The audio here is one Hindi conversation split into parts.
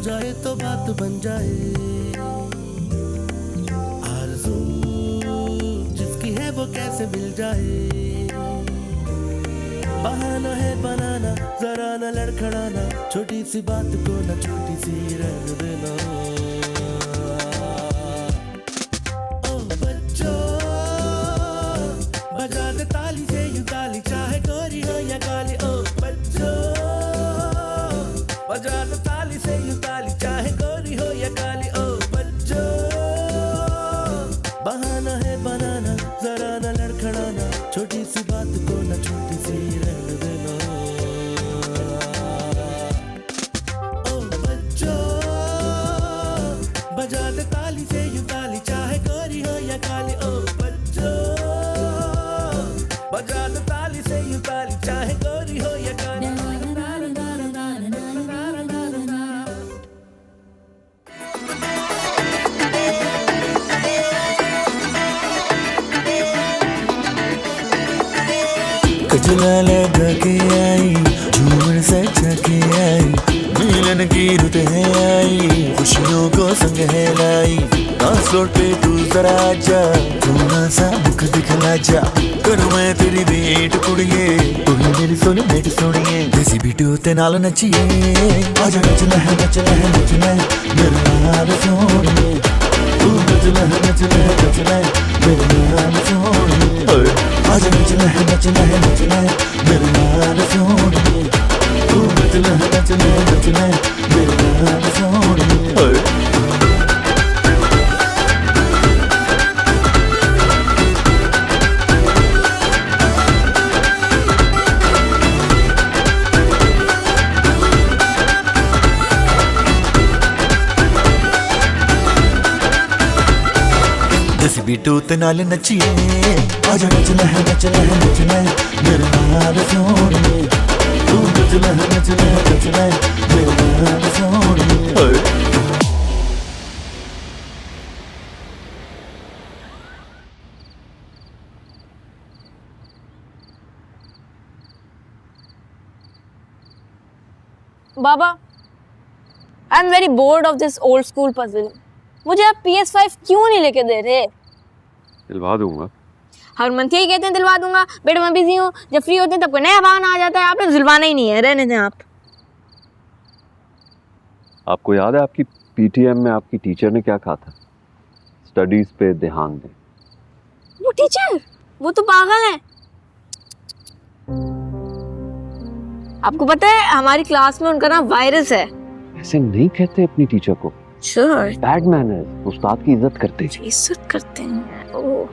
जाए तो बात बन जाए। आरज़ू जिसकी है वो कैसे मिल जाए। बहाना है बनाना, जरा न लड़खड़ाना, छोटी सी बात को न छोटी सी रहने देना। ओ बच्चों बजा दे ताली से यूं ताली, चाहे गोरी हो या काली। ओ बच्चों बजा दे ताली से यूं ताली, चाहे गोरी हो या काली। ओ बच्चों बहाना है बनाना, जरा न लड़खड़ाना, छोटी सी बात को न छोटी सी रहने देना। ओ बच्चों बजा दे ताली से यूं ताली, चाहे गोरी हो या काली। ओ बच्चों बजा दे ताली से यूं ताली, चाहे गोरी हो या काली। कजला लगा के आई, झूमर सजा के आई, मिलन की रुत है आई, खुशियों को संग है लाई। डांस फ्लोर पे तू जरा जा, थोड़ा सा मुख दिखला जा, करूं मैं तेरी वेट कुड़िए, तू ही मेरी सोनी मेरी सोनिए। देसी बीट ते नाल नचिए, आजा नचना है नचना है नचना है मेरे नाल सोनिए। तू नचना है नचना है नचना है मेरे नाल सोनिए। आजा नचना है नचना है नचना है मेरे नाल सोनिए। तू नचना है नचना है नचना है मेरे नाल सोनिए। देसी बीट ते नाल नचिए, आजा नचना है नचना है नचना है मेरे नाल सोनिए। तू नचना है नचना है नचना है मेरे नाल सोनिए। बाबा, I am very bored of this old school puzzle. मुझे आप PS5 क्यों नहीं लेके दे रहे? दिलवा दूंगा। हर मंथ यही कहते हैं दिलवा दूंगा, बेटा मैं बिजी हूँ, जब फ्री होते हैं तब कोई नया बहाना आ जाता है। आपने दिलवाना ही नहीं है, रहने दें आप। आपको याद है आपकी PTM में आपकी टीचर ने क्या कहा था? स्टडीज पे ध्यान दें। वो टीचर, वो तो पागल है। आपको पता है हमारी क्लास में उनका नाम वायरस है। ऐसे नहीं कहते अपनी टीचर को। Sure, bad manners. उस्ताद की इज्जत करते हैं। इज्जत करते हैं। ओह,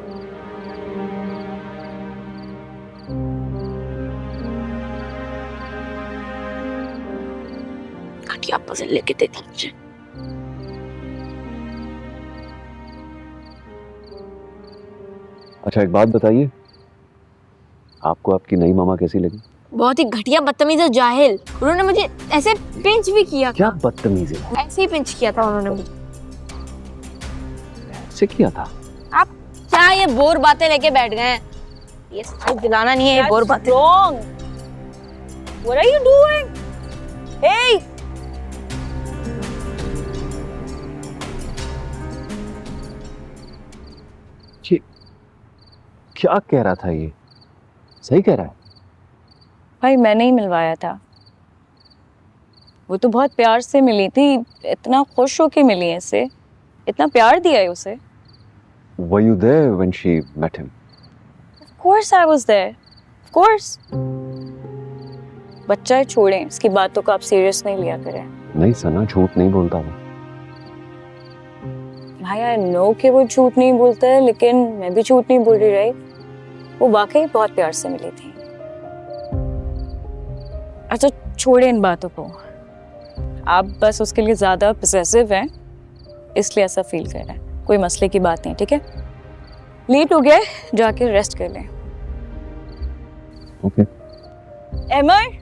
घटिया पजल लेके दे दी मुझे। अच्छा एक बात बताइए, आपको आपकी नई मामा कैसी लगी? बहुत ही घटिया, बदतमीज और जाहिल। उन्होंने मुझे ऐसे पिंच भी किया। क्या बदतमीज है? ऐसे ही पिंच किया था उन्होंने मुझे। ऐसे किया था? आप क्या ये बोर बातें लेके बैठ गए हैं? ये सब दिलाना नहीं है, ये बोर बातें। Wrong. What are you doing? Hey! ये क्या कह रहा था? ये सही कह रहा है? भाई मैंने ही मिलवाया था। वो तो बहुत प्यार से मिली थी, इतना खुश होके मिली है इसे, इतना प्यार दिया है उसे। Were you there when she met him? Of course I was there. Of course. बच्चा है, छोड़ें, इसकी बातों को आप सीरियस नहीं लिया करें। नहीं सना, झूठ नहीं बोलता वो। भाई आई नो कि वो झूठ नहीं बोलता है, लेकिन मैं भी झूठ नहीं बोल रही, राइट? वो वाकई बहुत प्यार से मिली थी। अच्छा छोड़े इन बातों को, आप बस उसके लिए ज्यादा पॉसेसिव हैं, इसलिए ऐसा फील कर रहे हैं। कोई मसले की बात नहीं, ठीक है? लेट हो गया, जाके रेस्ट कर लें। ओके। अमर,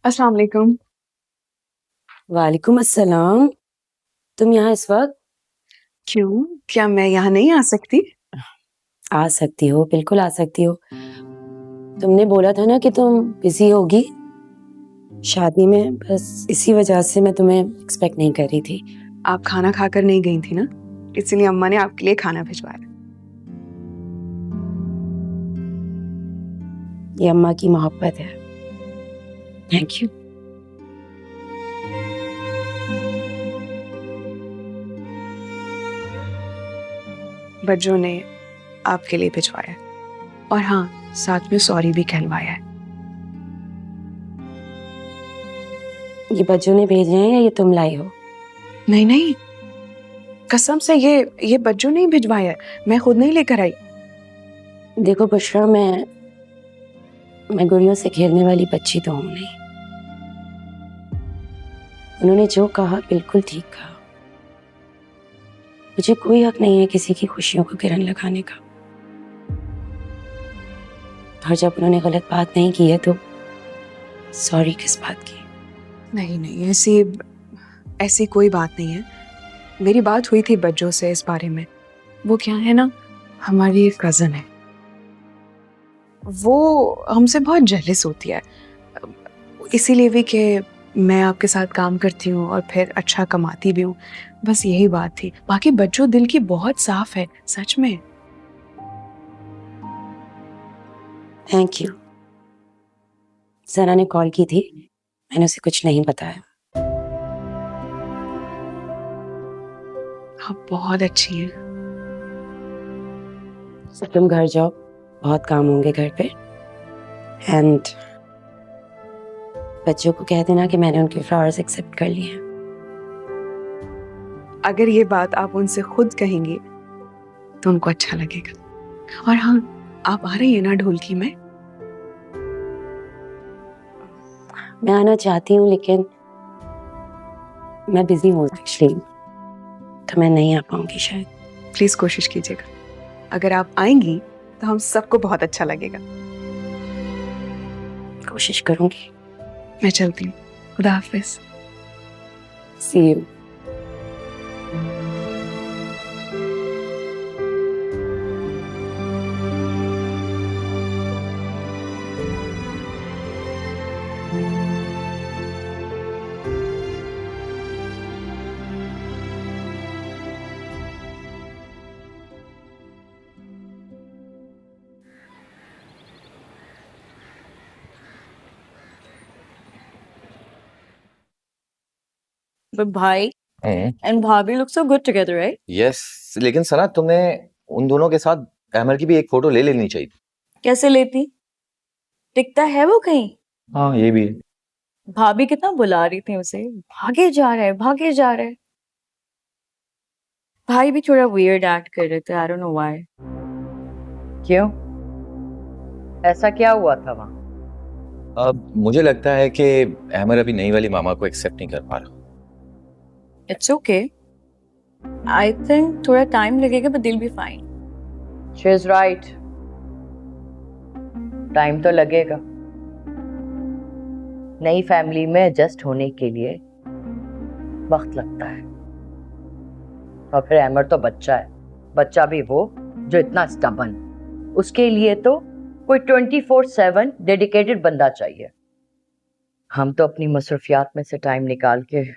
अस्सलाम वालेकुम। वालेकुम अस्सलाम। तुम यहाँ इस वक्त? क्यों, क्या मैं यहाँ नहीं आ सकती? आ सकती हो, बिल्कुल आ सकती हो। तुमने बोला था ना कि तुम बिजी होगी शादी में, बस इसी वजह से मैं तुम्हें एक्सपेक्ट नहीं कर रही थी। आप खाना खाकर नहीं गई थी ना, इसलिए अम्मा ने आपके लिए खाना भिजवाया। ये अम्मा की मोहब्बत है। Thank you. बच्चों ने आपके लिए भिजवाया और हाँ, साथ में सॉरी भी कहलवाया है। ये बच्चों ने भेजे हैं या ये तुम लाई हो? नहीं नहीं, कसम से ये बच्चों ने ही भिजवाया है, मैं खुद नहीं लेकर आई। देखो बुशरा, मैं गुड़ियों से खेलने वाली बच्ची तो हूं नहीं। उन्होंने जो कहा बिल्कुल ठीक कहा। मुझे कोई हक नहीं है किसी की खुशियों को गिरन लगाने का। और जब उन्होंने गलत बात नहीं की है तो सॉरी किस बात की? नहीं नहीं, ऐसी कोई बात नहीं है। मेरी बात हुई थी बच्चों से इस बारे में। वो क्या है ना, हमारी एक कज़न है, वो हमसे बहुत जेलस होती है, इसीलिए भी कि मैं आपके साथ काम करती हूँ और फिर अच्छा कमाती भी हूँ, बस यही बात थी। बाकी बच्चों दिल की बहुत साफ है, सच में। Thank you. सना ने कॉल की थी, मैंने उसे कुछ नहीं बताया। आप बहुत अच्छी हैं। तुम घर जाओ, बहुत काम होंगे घर पे। एंड बच्चों को कह देना कि मैंने उनके फ्लावर्स एक्सेप्ट कर लिए हैं। अगर ये बात आप उनसे खुद कहेंगे तो उनको अच्छा लगेगा। और हाँ, आप आ रही है ना ढोलकी में? मैं आना चाहती हूँ लेकिन मैं बिजी हूँ एक्चुअली, तो मैं नहीं आ पाऊंगी शायद। प्लीज कोशिश कीजिएगा, अगर आप आएंगी तो हम सबको बहुत अच्छा लगेगा। कोशिश करूंगी। मैं चलती हूँ, खुदा हाफिज। सी यू। But भाई and भाभी look so good together, right? Yes, लेकिन सना तुम्हें उन दोनों के साथ अमर की भी एक फोटो ले लेनी चाहिए। कैसे लेती? टिकता है वो कहीं? हाँ, ये भी। भाभी कितना बुला रही थी उसे, भागे जा रहे, भागे जा रहे। भाई भी थोड़ा weird act कर रहे थे, I don't know why. क्यों? ऐसा क्या हुआ था वहाँ? अब मुझे लगता है कि अमर अभी नई वाली मामा को एक्सेप्ट नहीं कर पा रहा। It's okay. I think थोड़ा टाइम लगेगा but they'll be fine. She is right. Time तो लगेगा। नई फैमिली में एडजस्ट होने के लिए वक्त लगता है। और फिर अमर तो बच्चा है, बच्चा भी वो जो इतना स्टबन। उसके लिए तो कोई 24/7 डेडिकेटेड बंदा चाहिए। हम तो अपनी मसरूफियात में से टाइम निकाल के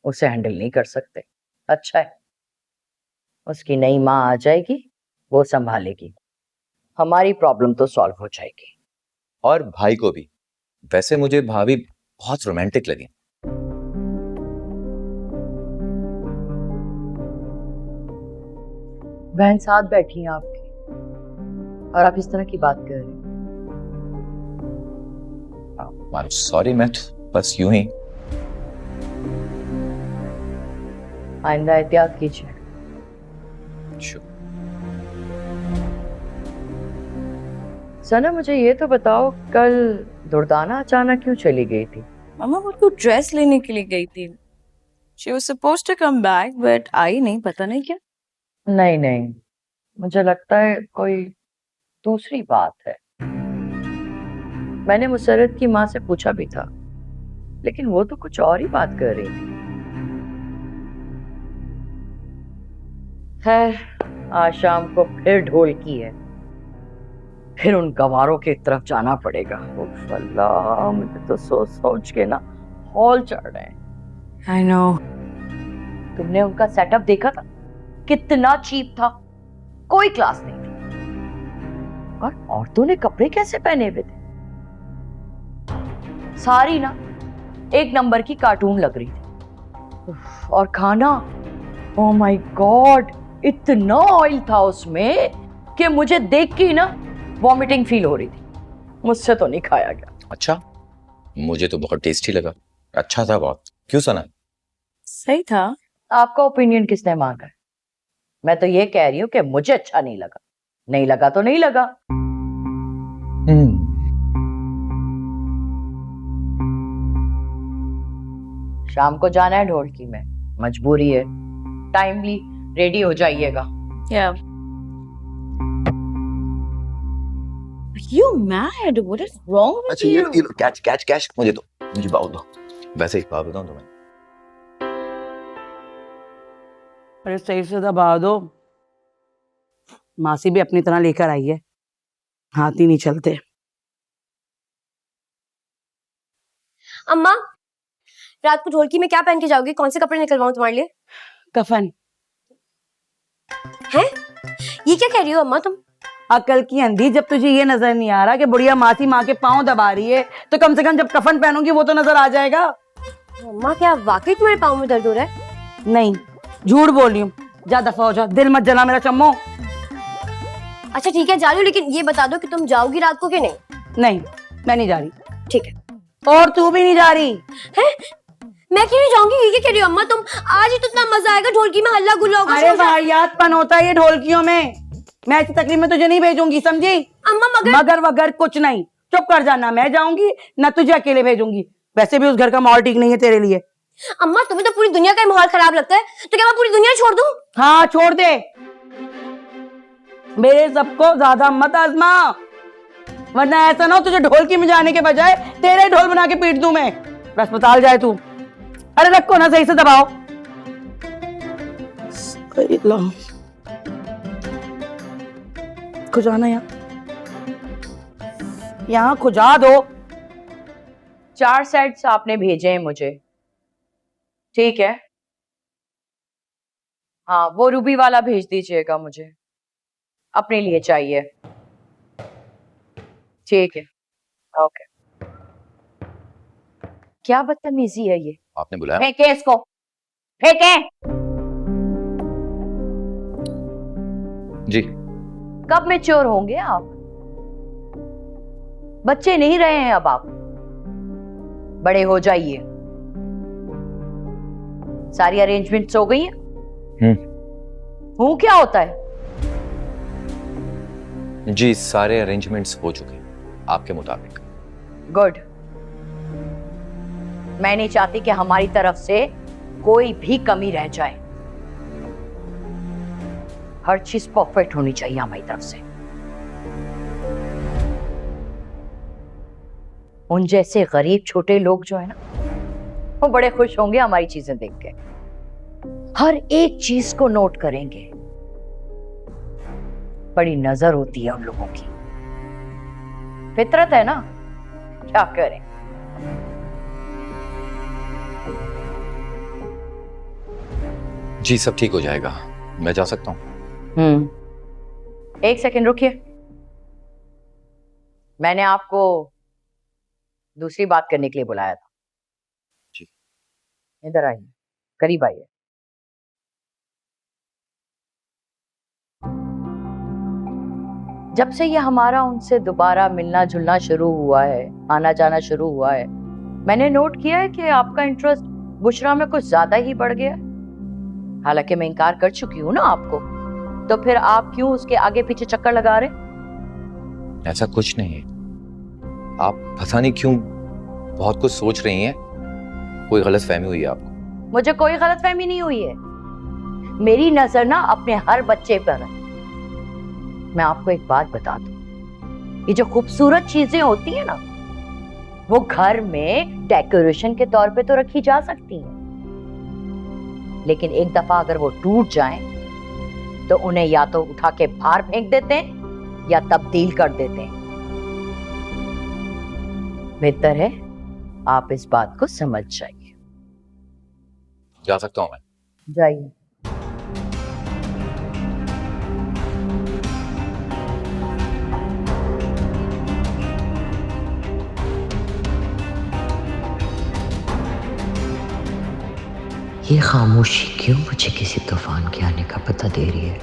उसे हैंडल नहीं कर सकते। अच्छा है, उसकी नई माँ आ जाएगी, वो संभालेगी, हमारी प्रॉब्लम तो सॉल्व हो जाएगी। और भाई को भी। वैसे मुझे भाभी बहुत रोमांटिक लगी। बहन साथ बैठी हैं आपकी और आप इस तरह की बात कर रहे हैं। सॉरी मैट, बस यूं ही। आइंदा एहतियात कीजिए। सना, मुझे ये तो बताओ, कल दुर्दाना अचानक क्यों चली गई थी? मामा वो तो ड्रेस लेने के लिए गई थी। She was supposed to come back but आई नहीं, पता नहीं क्या। नहीं नहीं, मुझे लगता है कोई दूसरी बात है। मैंने मुसर्रत की माँ से पूछा भी था, लेकिन वो तो कुछ और ही बात कर रही थी। खैर, आज शाम को फिर ढोलकी है, फिर उन गवारों की तरफ जाना पड़ेगा। उफ अल्लाह, मुझे तो सोच सोच के ना हॉल चढ़ रहे हैं। I know. तुमने उनका सेटअप देखा था? कितना चीप था, कोई क्लास नहीं थी। और औरतों ने कपड़े कैसे पहने हुए थे? सारी ना एक नंबर की कार्टून लग रही थी। उफ, और खाना, ओ माय गॉड, इतना ऑयल था उसमें कि मुझे देख के ही ना वॉमिटिंग फील हो रही थी। मुझसे तो नहीं खाया गया। अच्छा, मुझे तो बहुत टेस्टी लगा, अच्छा था बहुत। क्यों सना? सही था। आपका ओपिनियन किसने मांगा है? मैं तो ये कह रही हूँ कि मुझे अच्छा नहीं लगा। नहीं लगा तो नहीं लगा। शाम को जाना है ढोलकी में, मजबूरी है। टाइमली रेडी हो जाइएगा। Yeah. You mad? What is wrong with अच्छा, you? ये लो, कैच मुझे बात दो। वैसे एक बात बताऊं तुम्हें? अरे सही से दबा दो। मासी भी अपनी तरह लेकर आई है, हाथ ही नहीं चलते। अम्मा, रात को ढोलकी में क्या पहन के जाओगी? कौन से कपड़े निकलवाऊं तुम्हारे लिए? कफन। हैं? ये क्या कह रही हो अम्मा तुम? अकल की अंधी, जब तुझे ये नजर नहीं आ रहा कि बुढ़िया मासी माँ के पाँव दबा रही है, तो कम से कम जब कफन पहनूंगी वो तो नजर आ जाएगा। अम्मा, क्या वाकई तुम्हारे पाँव में दर्द हो रहा है? नहीं, झूठ बोल रही हूँ। जा दफा हो जा, दिल मत जला मेरा चम्मो। अच्छा ठीक है, जा रही हूँ, लेकिन ये बता दो कि तुम जाओगी रात को कि नहीं? नहीं, मैं नहीं जा रही। ठीक है। और तू भी नहीं जा रही? हैं? मैं क्यों नहीं जाऊंगी? ये क्या कह रही हो अम्मा तुम? आज ही तो इतना मजा आएगा, ढोलकी में हल्ला गुल्ला होगा। अरे वाहियातपन होता है ये ढोलकियों में। मैं ऐसी तकलीफ में तुझे नहीं भेजूंगी, समझी? अम्मा मगर वगर कुछ नहीं, चुप कर जाना। मैं जाऊंगी ना, तुझे अकेले भेजूंगी। वैसे भी उस घर का माहौल ठीक नहीं है तेरे लिए। अम्मा, तुम्हें तो पूरी दुनिया का माहौल खराब लगता है, तो क्या मैं पूरी दुनिया छोड़ दूं? हाँ छोड़ दे, मेरे सबको ज्यादा मत आजमा, वरना ऐसा ना हो तुझे ढोलकी में जाने के बजाय तेरे ढोल बना के पीट दूं मैं। अस्पताल जाए तू। अरे रखो ना, सही से दबाओ। खुजाना यहाँ खुजा दो। 4 सेट्स आपने भेजे हैं मुझे, ठीक है? हाँ, वो रूबी वाला भेज दीजिएगा, मुझे अपने लिए चाहिए। ठीक है, ओके। क्या बदतमीजी है ये? आपने बुलाया? फेंके इसको, फेंके। जी। कब मैच्योर होंगे आप? बच्चे नहीं रहे हैं अब आप, बड़े हो जाइए। सारी अरेंजमेंट्स हो गई हैं? हूँ क्या होता है? जी, सारे अरेंजमेंट्स हो चुके हैं आपके मुताबिक। गुड। मैं नहीं चाहती कि हमारी तरफ से कोई भी कमी रह जाए। हर चीज परफेक्ट होनी चाहिए हमारी तरफ से। उन जैसे गरीब छोटे लोग जो है ना, वो बड़े खुश होंगे हमारी चीजें देख के। हर एक चीज को नोट करेंगे। बड़ी नजर होती है उन लोगों की, फितरत है ना, क्या करें। जी, सब ठीक हो जाएगा, मैं जा सकता हूँ? एक सेकंड रुकिए, मैंने आपको दूसरी बात करने के लिए बुलाया था। जी। इधर आइए, करीब आइए। जब से ये हमारा उनसे दोबारा मिलना जुलना शुरू हुआ है, आना जाना शुरू हुआ है, मैंने नोट किया है कि आपका इंटरेस्ट बुशरा में कुछ ज्यादा ही बढ़ गया। हालांकि मैं इनकार कर चुकी हूँ ना आपको, तो फिर आप क्यों उसके आगे पीछे चक्कर लगा रहे? ऐसा कुछ नहीं है, आप पता नहीं क्यों बहुत कुछ सोच रही हैं। कोई गलतफहमी हुई है आपको? मुझे कोई गलतफहमी नहीं हुई है। मेरी नजर ना अपने हर बच्चे पर है। मैं आपको एक बात बता दूं, ये जो खूबसूरत चीजें होती है ना, वो घर में डेकोरेशन के तौर पे तो रखी जा सकती है, लेकिन एक दफा अगर वो टूट जाएं, तो उन्हें या तो उठा के बाहर फेंक देते हैं या तब्दील कर देते हैं। बेहतर है आप इस बात को समझ जाइए। जा सकता हूँ मैं? जाइए। ये खामोशी क्यों मुझे किसी तूफान के आने का पता दे रही है?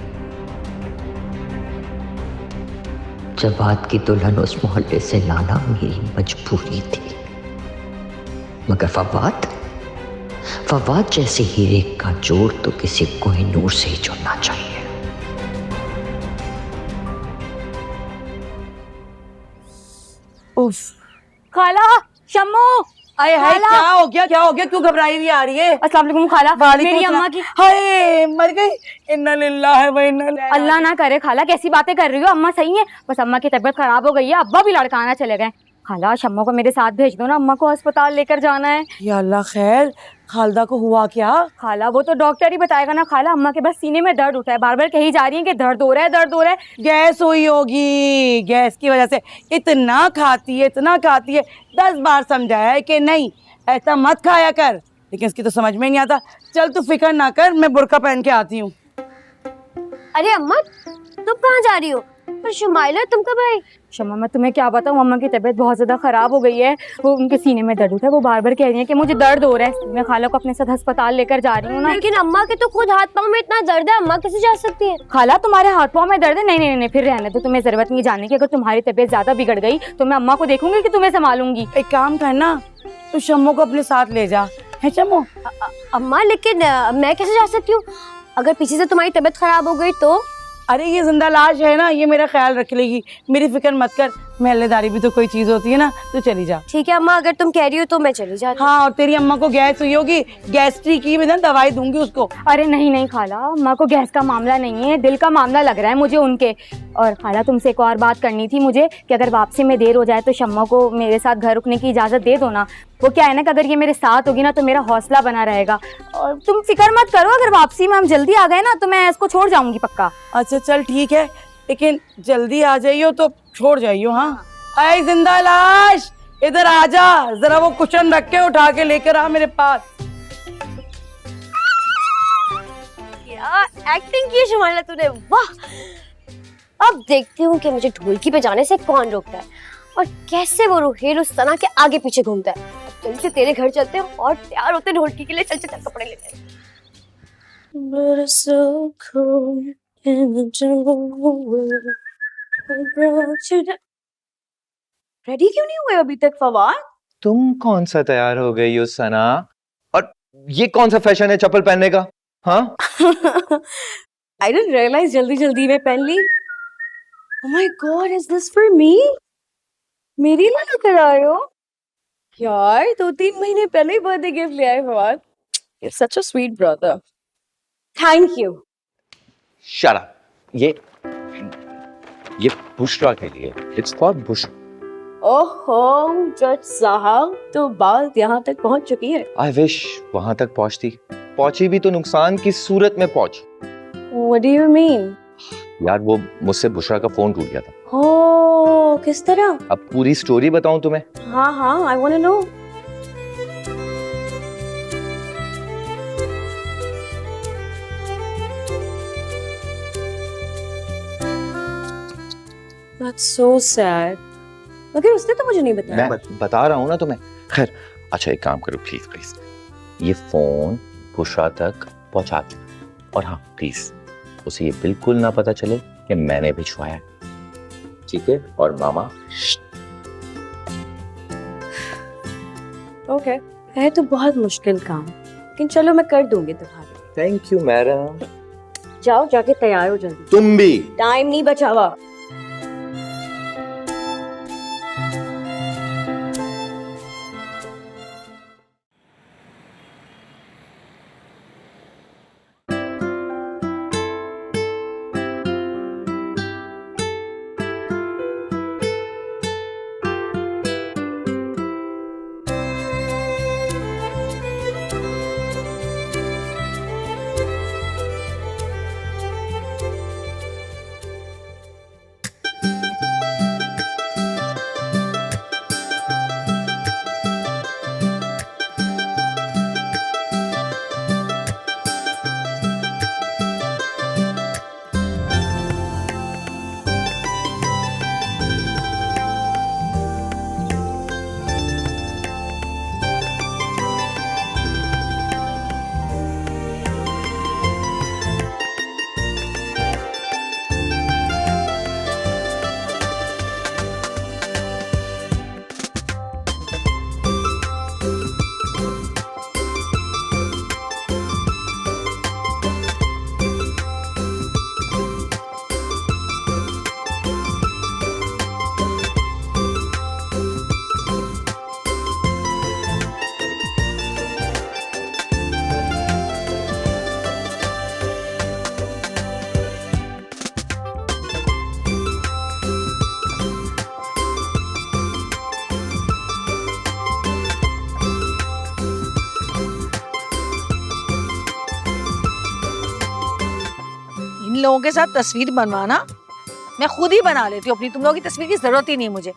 जवाद की दुल्हन उस मोहल्ले से लाना मेरी मजबूरी थी, मगर फवाद जैसे हीरे का जोड़ तो किसी कोहिनूर से ही जुड़ना चाहिए। उफ, खाला, शम्मू, आए हाय, खाला। क्या हो गया क्यों घबराई हुई आ रही है? अस्सलाम वालेकुम खाला। वालेकुम मेरी सलाम। अम्मा की हाय, मर गई। इन्ना लिल्लाह व इन्ना इलैहि राजिऊन। अल्लाह ना करे खाला, कैसी बातें कर रही हो? अम्मा सही है, बस अम्मा की तबीयत खराब हो गई है, अब्बा भी लड़काना चले गए। खाला, शम्मू को मेरे साथ भेज दो ना, अम्मा को अस्पताल लेकर जाना है। या अल्लाह, खैर खालदा को हुआ क्या? खाला, वो तो डॉक्टर ही बताएगा ना खाला। अम्मा के बस सीने में दर्द उठा है, बार बार कही जा रही है कि दर्द हो रहा है। गैस हुई होगी, गैस की वजह से इतना खाती है 10 बार समझाया है कि नहीं ऐसा मत खाया कर, लेकिन इसकी तो समझ में नहीं आता। चल तू फिक्र ना कर, मैं बुर्का पहन के आती हूँ। अरे अम्मा, तुम कहाँ जा रही हो? पर शुमाइला, तुम कब आई? शम्मा, मैं तुम्हें क्या बताऊँ, अम्मा की तबीयत बहुत ज्यादा खराब हो गई है। वो उनके सीने में दर्द उठा है, वो बार बार कह रही है कि मुझे दर्द हो रहा है। मैं खाला को अपने साथ अस्पताल लेकर जा रही हूँ ना। लेकिन अम्मा के तो खुद हाथ पाँव में इतना दर्द है, अम्मा कैसे जा सकती है? खाला, तुम्हारे हाथ पाँव में दर्द है? नहीं, फिर रहने दो, तुम्हें जरूरत नहीं जानने की। अगर तुम्हारी तबीयत ज्यादा बिगड़ गई तो मैं अम्मा को देखूंगी कि तुम्हें संभालूंगी। एक काम करना, तू शम्मू को अपने साथ ले जा। है शम्मू? अम्मा, लेकिन मैं कैसे जा सकती हूँ? अगर पीछे से तुम्हारी तबीयत खराब हो गई तो? अरे ये जिंदा लाश है ना, ये मेरा ख्याल रख लेगी, मेरी फिक्र मत कर। महल्लेदारी भी तो कोई चीज होती है ना, तो चली जा। ठीक है अम्मा, अगर तुम कह रही हो तो मैं चली जाती हूँ। हाँ, और तेरी अम्मा को गैस हुई होगी, गैस्ट्रिक की, मैं ना दवाई दूंगी उसको। अरे नहीं खाला, अम्मा को गैस का मामला नहीं है, दिल का मामला लग रहा है मुझे उनके। और खाला, तुमसे एक और बात करनी थी मुझे कि अगर वापसी में देर हो जाए तो शम्मा को मेरे साथ घर रुकने की इजाज़त दे दो ना। वो क्या है ना कि अगर ये मेरे साथ होगी ना तो मेरा हौसला बना रहेगा। और तुम फिक्र मत करो, अगर वापसी में हम जल्दी आ गए ना तो मैं इसको छोड़ जाऊंगी पक्का। अच्छा चल ठीक है, लेकिन जल्दी आ जाइयो तो छोड़ जाइयो। हाँ, ऐ जिंदा लाश, इधर आजा, जरा वो कुशन रख के उठा के लेकर आ मेरे पास। यार एक्टिंग की शुमाइला तूने, वाह। अब देखती हूँ कि मुझे ढोलकी पे जाने से कौन रोकता है और कैसे वो रुहेल उस सना के आगे पीछे घूमता है। अब जल्दी से तेरे घर चलते हैं और तैयार होते हैं ढोलकी के लिए। चल चल कपड़े लेते हैं। रेडी क्यों नहीं हुए अभी तक फवाद? तुम कौन सा तैयार हो गई हो सना? और ये कौन सा फैशन है चप्पल पहनने का? हाँ? I didn't realize जल्दी में पहन ली। Oh my God, is this for me? मेरी लिए लेकर आए हो? यार 2-3 महीने पहले ही बर्थडे गिफ्ट ले आए Fawad. You're such a sweet brother. Thank you. Shut up. ये बुशरा के लिए। It's for Bushra. ओहो जज साहब, तो बात यहाँ तक पहुँच चुकी है। I wish वहां तक पहुंची भी तो नुकसान की सूरत में पहुंची। What do you mean? यार वो मुझसे बुशरा का फोन टूट गया था। हो, किस तरह? अब पूरी स्टोरी बताऊं तुम्हें? हाँ, I want to know. That's so sad. मगर उसने तो मुझे नहीं बताया। मैं बता रहा हूँ ना तुम्हें। खैर, अच्छा एक काम करो प्लीज, ये फोन बुशरा तक पहुंचा दो। और हाँ प्लीज, उसे ये बिल्कुल ना पता चले कि मैंने भिजवाया, ठीक है? और मामा ओके, है तो बहुत मुश्किल काम, लेकिन चलो मैं कर दूंगी तुम्हारे। Thank you madam. जाओ जाके तैयार हो जल्दी। तुम भी। टाइम नहीं बचा हुआ। इन लोगों के साथ तस्वीर बनवाना मैं खुद ही बना लेती हूँ अपनी, तुम लोगों की तस्वीर की जरूरत ही नहीं है मुझे।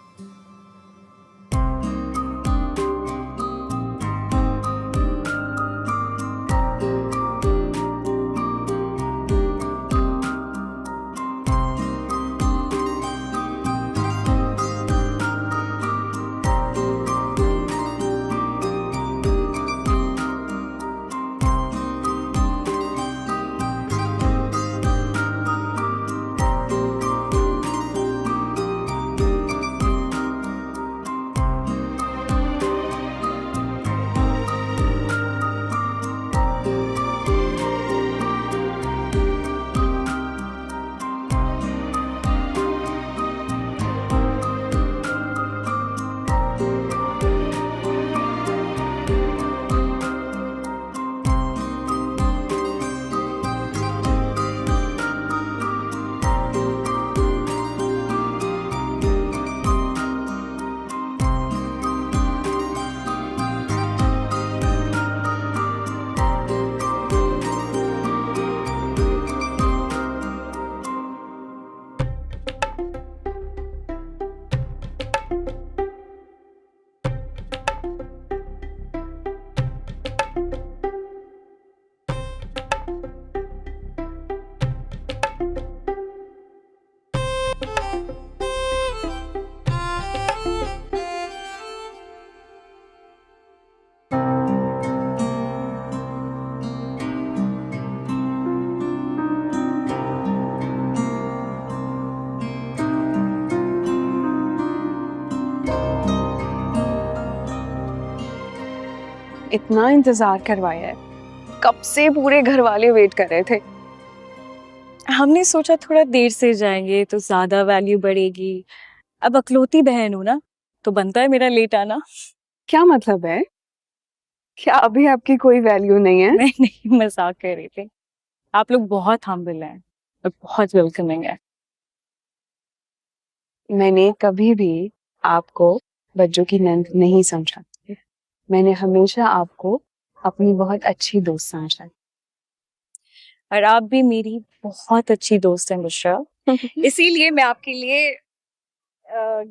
इतना इंतजार करवाया है, कब से पूरे घर वाले वेट कर रहे थे। हमने सोचा थोड़ा देर से जाएंगे तो ज्यादा वैल्यू बढ़ेगी। अब अकलौती बहन हूं ना, तो बनता है मेरा लेट आना। क्या मतलब है? क्या अभी आपकी कोई वैल्यू नहीं है? नहीं, मजाक कर रही थी। आप लोग बहुत हम्बल हैं और बहुत वेलकमिंग है। मैंने कभी भी आपको बच्चों की नंद नहीं समझा। मैंने हमेशा आपको अपनी बहुत अच्छी दोस्त समझा। और आप भी मेरी बहुत अच्छी दोस्त हैं बुशरा। इसीलिए मैं आपके लिए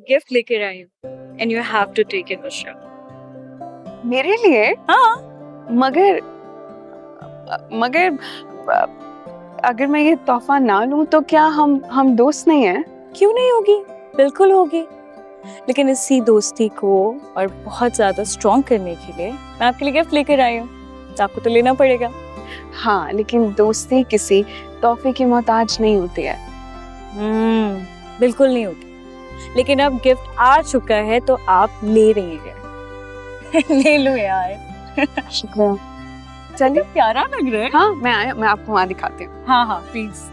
गिफ्ट लेकर आई हूँ and you have to take it Bushra. मेरे लिए? हाँ। मगर अगर मैं ये तोहफा ना लूं तो क्या हम दोस्त नहीं हैं? क्यों नहीं होगी, बिल्कुल होगी। लेकिन इसी दोस्ती को और बहुत ज्यादा स्ट्रॉन्ग करने के लिए मैं आपके लिए गिफ्ट लेकर आई हूँ, तो आपको तो लेना पड़ेगा। हाँ, लेकिन दोस्ती किसी तोहफे की मोहताज नहीं होती है। बिल्कुल नहीं होगी। लेकिन अब गिफ्ट आ चुका है तो आप ले रही हैं। ले लो यार। शुक्रिया। चलिए, प्यारा लग रहा है। हाँ, मैं आपको वहाँ दिखाती हूँ। हाँ हाँ प्लीज।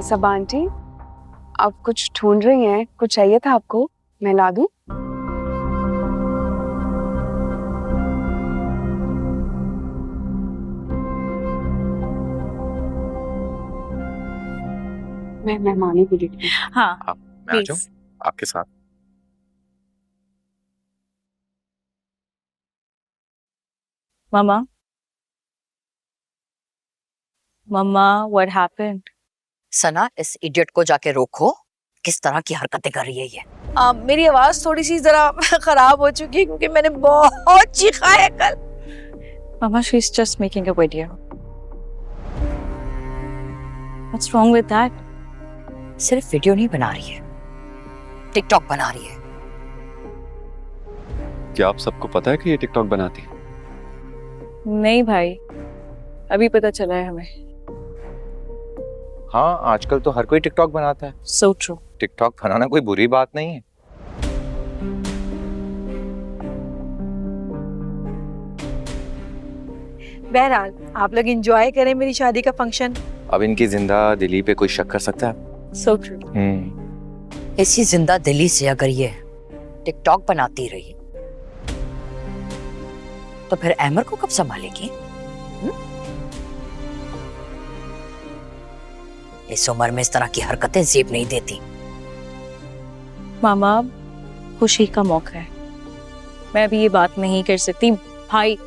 सबा आंटी, आप कुछ ढूंढ रही हैं? कुछ चाहिए था आपको? मैं ला दूं? मैं मेहमानी भी देखती हूँ। हाँ मैं आ जाऊं आपके साथ? Mama? Mama, what happened? सना, इस इडियट को जाके रोको, किस तरह की हरकतें कर रही है ये। मेरी आवाज थोड़ी सी जरा खराब हो चुकी है क्योंकि मैंने बहुत चीखा है कल। Mama, she's just making a video. What's wrong with that? सिर्फ वीडियो नहीं बना रही है, टिकटॉक बना रही है। क्या आप सबको पता है कि ये टिकटॉक बनाती है? नहीं भाई, अभी पता चला है हमें। हाँ, आजकल तो हर कोई टिकटॉक बनाता है। So true. टिकटॉक बनाना कोई बुरी बात नहीं है। बहरहाल आप लोग एंजॉय करें मेरी शादी का फंक्शन। अब इनकी जिंदा दिली पे कोई शक कर सकता है? So true. इसी जिंदा दिली से अगर ये टिकटॉक बनाती रही तो फिर अहमर को कब संभालेगी? इस उम्र में इस तरह की हरकतें जेब नहीं देती। मामा, खुशी का मौका है, मैं अभी ये बात नहीं कर सकती। भाई,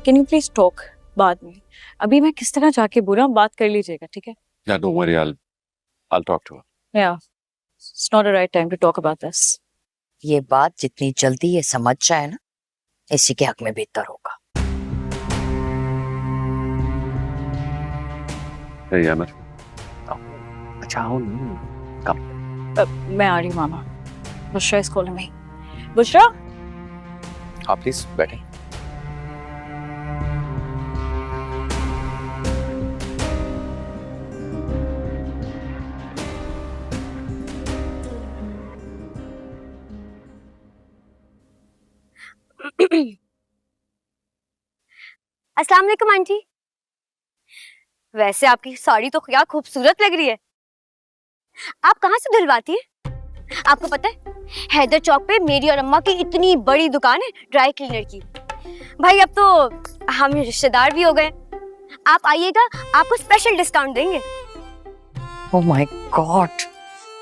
कैन यू प्लीज टॉक बाद में? अभी मैं किस तरह जाके बोला, बात कर लीजिएगा, ठीक है? Yeah, don't worry, I'll talk to her. Yeah, it's not the right time to talk about this. ये बात जितनी जल्दी ये समझ जाए ना, इसी के हक में बेहतर होगा। Hey, Amar. अच्छा हो कब? मैं आ रही हूँ मामा। Bushra is calling me. Bushra? आप प्लीज बैठे। अस्सलाम वालेकुम आंटी। वैसे आपकी साड़ी तो क्या खूबसूरत लग रही है। आप कहाँ से धुलवाती हैं? आपको पता है हैदर चौक पे मेरी और अम्मा की इतनी बड़ी दुकान है ड्राई क्लीनर की। भाई अब तो हम रिश्तेदार भी हो गए। आप आइएगा, आपको स्पेशल डिस्काउंट देंगे। ओह माय गॉड,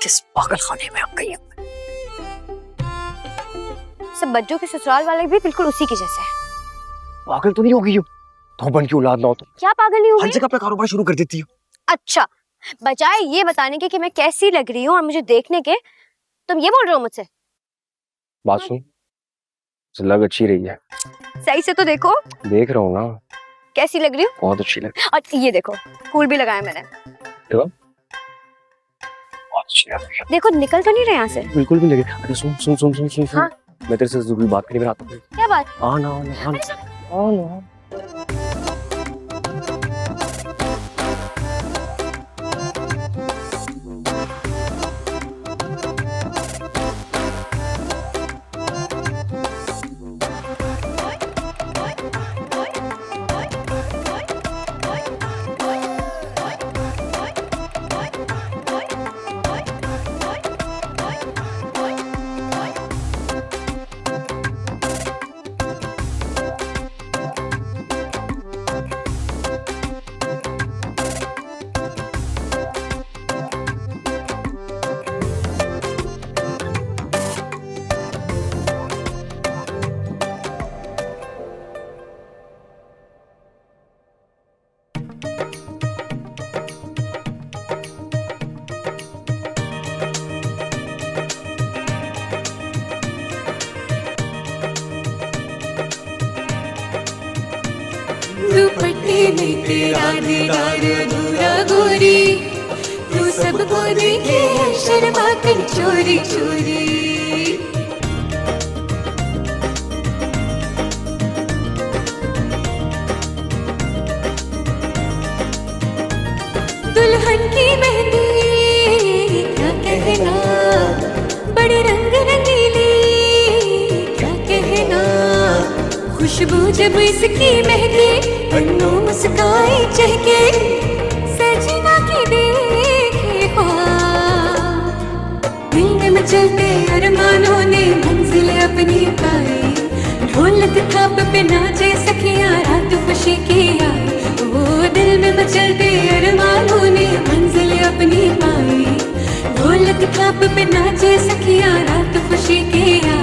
किस पागलखाने में आ गई है। सब बच्चों के ससुराल वाले भी बिल्कुल उसी के जैसे हैं। पागल तो नहीं होगी यू? धोबन की औलाद ना हो तो क्या पागल नहीं हो हर जगह पे कारोबार शुरू कर देती हो। अच्छा, बजाय ये बताने के कि मैं कैसी लग रही हूँ और मुझे देखने के, तुम ये बोल रहे हो मुझसे? बात सुन, लग अच्छी रही है। सही से तो देखो। देख रहा हूँ ना। कैसी लग रही हूँ? बहुत अच्छी लग रही है। और ये देखो, फूल भी लगाया मैंने। देखो, बहुत अच्छी लग रही है। देखो, निकल तो नहीं रहे यहाँ से? बिल्कुल भी लगे। अरे सुन सुन सुन सुन सुन सुन। हाँ? मैं तेरे से जरूरी बात करने में आता हूँ। क्या बात? आना आना आना। दुपट्टे में तेरा दीदार अधूरा गोरी, तू सबको देखे शर्मा कर चोरी चोरी। दुल्हन की मेहंदी क्या कहना, बड़े रंग रंगीली क्या कहना, खुशबू जब इसकी महके पन्नों मुस्काए चहके, सजना की देखे ख्वाब, दिल में मचलते अरमानों ने मंजिल अपनी पाई, ढोलक थाप पे नाचे सखियां रात खुशी की आई, वो दिल में मचलते अरमानों ने मंजिल अपनी पाई, ढोलक थाप पे नाचे सखियां रात खुशी की आई।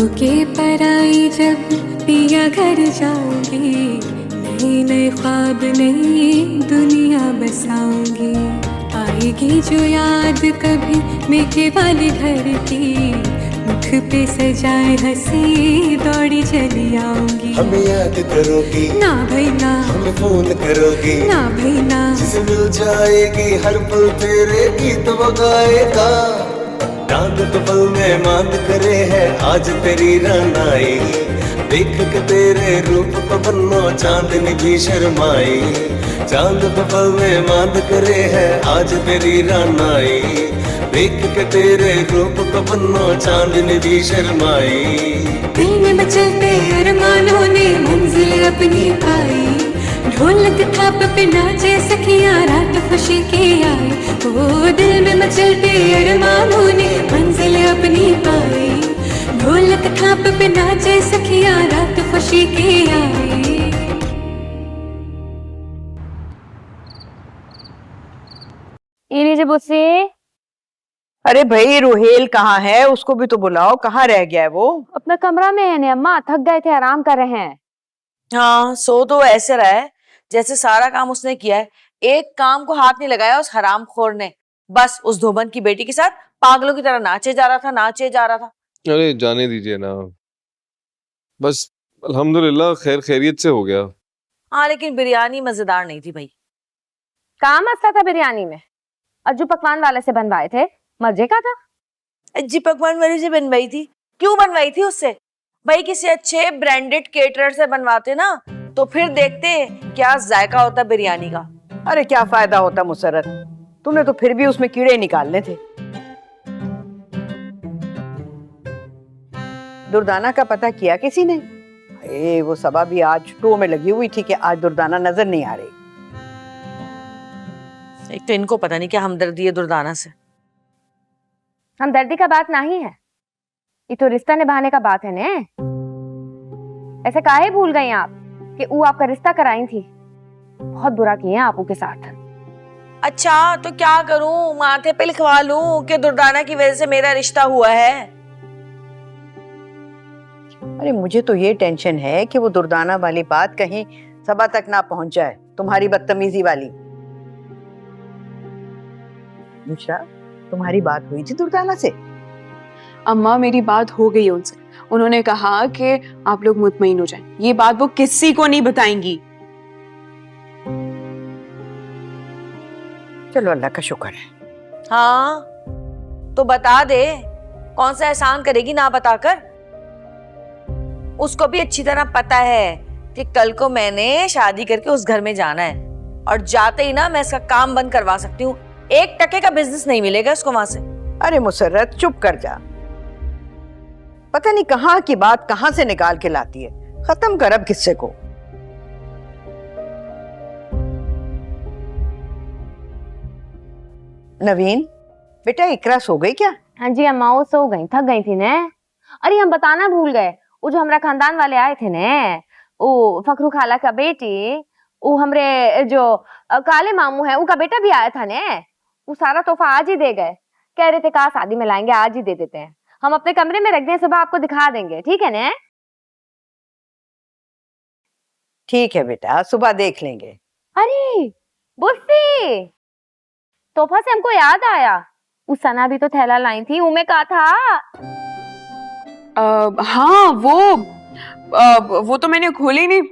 होके पराई जब पिया घर जाऊंगी, नए नए ख्वाब नई दुनिया बसाऊंगी। आएगी जो याद कभी मेरे वाले घर की, मुख पे सजाए हंसी दौड़ी चली आऊंगी। हमें याद करोगी ना भाई ना, हमें फोन करोगी ना भाई ना, जिसे मिल जाएगी हर पल तेरे गीत वो गाएगा। चांद तो पल में मांद करे है आज तेरी रानाई, देख के तेरे रूप को बन्नो चांदनी भी शर्माई। चांद तो पल में मांद करे है आज तेरी रानाई, देख के तेरे रूप को बन्नो चांदनी भी शर्माई। दिल में मचलते अरमानों ने मंजिल अपनी पाई, ढोलक थाप पे नाचे सखियां रात खुशी के आई। ओ दिल में मचलते अरमानों ने मंजिल अपनी पाई, ढोलक थाप पे नाचे सखियां रात खुशी के आई। ये लीजिए बुस्सी। अरे भाई रोहेल कहाँ है, उसको भी तो बुलाओ, कहाँ रह गया है वो? अपना कमरा में है ने अम्मा, थक गए थे, आराम कर रहे हैं। हाँ, सो तो ऐसे रहा है जैसे सारा काम उसने किया है, एक काम को हाथ नहीं लगाया उस हरामखोर ने। बस उस धोबन की बेटी के साथ पागलों की तरह नाचे जा रहा था, नाचे जा रहा था। अरे जाने दीजिए ना, बस अल्हम्दुलिल्लाह खैर खैरियत से हो गया। हाँ लेकिन बिरयानी मजेदार नहीं थी भाई। कहाँ मसला था बिरयानी में? अज्जू पकवान वाले से बनवाए थे, मजे का था। अज्जी पकवान वाले से बनवाई थी? क्यों बनवाई थी उससे? भाई किसी अच्छे ब्रांडेड केटरर से बनवाते ना तो फिर देखते क्या जायका होता बिरयानी का। अरे क्या फायदा होता मुसरत, तूने तो फिर भी उसमें कीड़े निकालने थे। दुर्दाना का पता किया किसी ने? वो सबा भी आज टो में लगी हुई थी कि आज दुर्दाना नजर नहीं आ रही। एक तो इनको पता नहीं क्या हमदर्दी है दुर्दाना से। हमदर्दी का बात नहीं है, ये तो रिश्ता निभाने का बात है ने। ऐसे काहे भूल गई आप कि वो आपका रिश्ता कराई थी? बहुत बुरा किए आप के साथ। अच्छा तो क्या करूं, माथे पे लिखवा लूं कि दुर्दाना की वजह से मेरा रिश्ता हुआ है? अरे मुझे तो ये टेंशन है कि वो दुर्दाना वाली बात कहीं सबा तक ना पहुंच जाए, तुम्हारी बदतमीजी वाली। मुशरा, तुम्हारी बात हुई थी दुर्दाना से? अम्मा मेरी बात हो गई उनसे, उन्होंने कहा कि आप लोग मुतमईन हो जाएं, ये बात वो किसी को नहीं बताएंगी। चलो अल्लाह का शुक्र है। हाँ तो बता दे, कौन सा एहसान करेगी ना बताकर। उसको भी अच्छी तरह पता है कि कल को मैंने शादी करके उस घर में जाना है और जाते ही ना मैं इसका काम बंद करवा सकती हूँ। 1 टके का बिजनेस नहीं मिलेगा इसको वहां से। अरे मुसर्रत चुप कर जा, पता नहीं कहाँ की बात कहाँ से निकाल के लाती है। खत्म कर अब किस्से को। नवीन बेटा, इकरा सो गई क्या? हाँ जी अम्मा, वो सो गई, थक गई थी ने। अरे हम बताना भूल गए, वो जो हमारा खानदान वाले आए थे ने, वो फखरू खाला का बेटी, वो हमरे जो काले मामू है उनका बेटा भी आया था ने। वो सारा तोहफा आज ही दे गए, कह रहे थे कहा शादी में लाएंगे, आज ही दे देते हैं। हम अपने कमरे में रख दें, सुबह आपको दिखा देंगे, ठीक है ने? ठीक है बेटा, सुबह देख लेंगे। अरे बुस्सी, तोहफा से हमको याद आया, उस सना भी तो थैला लाई थी, उमे कहा था। हाँ वो तो मैंने खोली नहीं,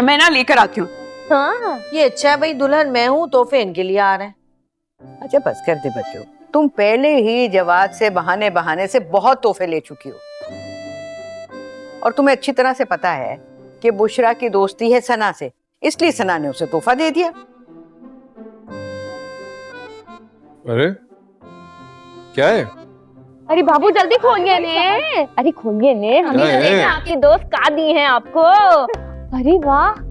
मैं ना लेकर आती हूँ। हाँ ये अच्छा है भाई, दुल्हन मैं हूँ, तोहफे इनके लिए आ रहे हैं। अच्छा बस कर दे बच्चों, तुम पहले ही जवाब से बहाने बहाने से बहुत तोहफे ले चुकी हो और तुम्हें अच्छी तरह से पता है कि बुशरा की दोस्ती है सना से, इसलिए सना ने उसे तोहफा दे दिया। अरे क्या है? अरे बाबू जल्दी खोलिए ने, अरे खोलिए ने, हमें आपकी दोस्त का दी है आपको। अरे वाह,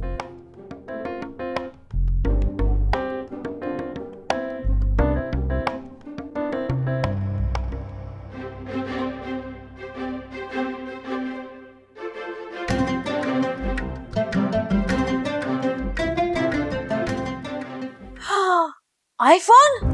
आईफोन?